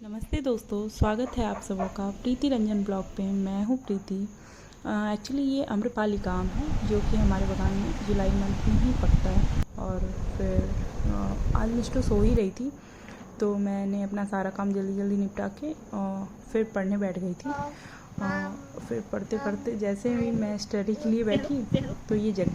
नमस्ते दोस्तों, स्वागत है आप सबों का प्रीति रंजन ब्लॉग पे। मैं हूँ प्रीति। एक्चुअली ये आम्रपाली आम है जो कि हमारे बगान में जुलाई मंथ में ही पकता है। और फिर आज मिस्टू सो ही रही थी तो मैंने अपना सारा काम जल्दी जल्दी निपटा के फिर पढ़ने बैठ गई थी। फिर पढ़ते पढ़ते जैसे ही मैं स्टडी के लिए बैठी तो ये जग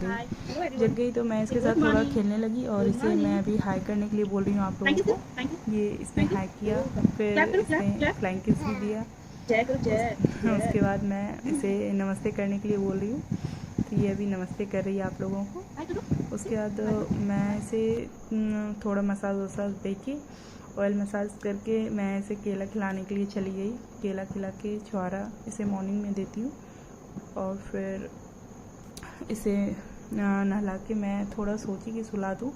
गई तो मैं इसके साथ थोड़ा खेलने लगी और इसे मैं अभी हाई करने के लिए बोल रही हूँ आप लोगों को। ये इसने हाई किया, फिर इसने फ्लाइंग किस भी दिया। उसके बाद मैं इसे नमस्ते करने के लिए बोल रही हूँ तो ये अभी नमस्ते कर रही है आप लोगों को। उसके बाद मैं इसे थोड़ा मसाज वसाज दे के ऑयल मसाज करके मैं इसे केला खिलाने के लिए चली गई। केला खिला के छुहारा इसे मॉर्निंग में देती हूँ और फिर इसे नहला के मैं थोड़ा सोची कि सुला दूँ,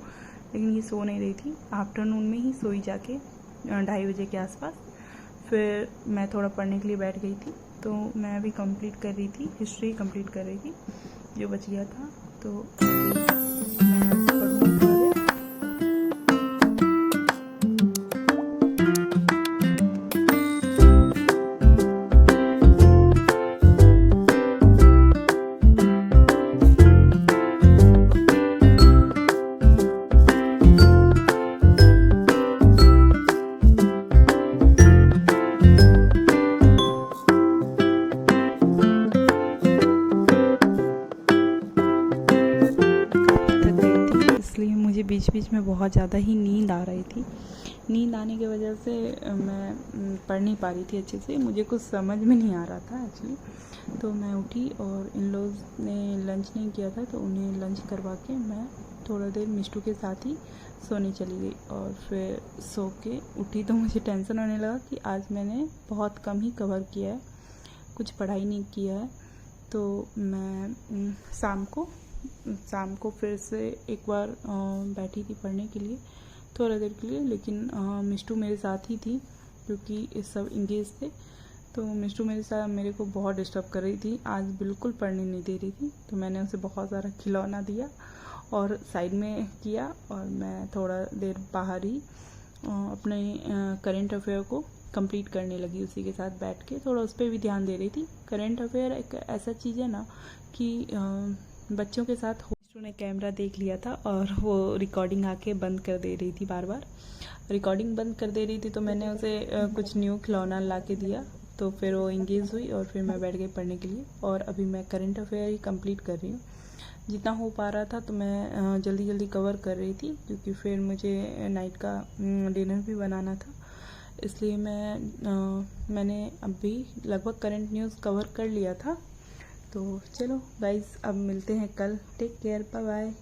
लेकिन ये सो नहीं रही थी। आफ्टरनून में ही सोई जाके 2:30 बजे के आसपास। फिर मैं थोड़ा पढ़ने के लिए बैठ गई थी तो मैं अभी कंप्लीट कर रही थी, हिस्ट्री कंप्लीट कर रही थी जो बच गया था। तो मैं पढ़ूँगी थोड़ा देर। इसलिए मुझे बीच बीच में बहुत ज़्यादा ही नींद आ रही थी। नींद आने की वजह से मैं पढ़ नहीं पा रही थी अच्छे से, मुझे कुछ समझ में नहीं आ रहा था एक्चुअली। तो मैं उठी और इन लोग ने लंच नहीं किया था तो उन्हें लंच करवा के मैं थोड़ा देर मिष्टू के साथ ही सोने चली गई। और फिर सो के उठी तो मुझे टेंशन होने लगा कि आज मैंने बहुत कम ही कवर किया है, कुछ पढ़ाई नहीं किया है। तो मैं शाम को फिर से एक बार बैठी थी पढ़ने के लिए थोड़ा देर के लिए, लेकिन मिष्टू मेरे साथ ही थी क्योंकि सब इंगेज थे। तो मिष्टू मेरे साथ मेरे को बहुत डिस्टर्ब कर रही थी, आज बिल्कुल पढ़ने नहीं दे रही थी। तो मैंने उसे बहुत सारा खिलौना दिया और साइड में किया और मैं थोड़ा देर बाहर ही अपने करंट अफेयर को कंप्लीट करने लगी। उसी के साथ बैठ के थोड़ा उस पर भी ध्यान दे रही थी। करंट अफेयर एक ऐसा चीज़ है ना कि बच्चों के साथ मिष्टू ने कैमरा देख लिया था और वो रिकॉर्डिंग आके बंद कर दे रही थी, बार बार रिकॉर्डिंग बंद कर दे रही थी। तो मैंने उसे कुछ न्यू खिलौना ला के दिया तो फिर वो इंगेज हुई और फिर मैं बैठ गई पढ़ने के लिए। और अभी मैं करंट अफेयर ही कंप्लीट कर रही हूँ, जितना हो पा रहा था। तो मैं जल्दी जल्दी कवर कर रही थी क्योंकि फिर मुझे नाइट का डिनर भी बनाना था, इसलिए मैंने अभी लगभग करंट न्यूज़ कवर कर लिया था। तो चलो गाइस, अब मिलते हैं कल। Take care, bye bye.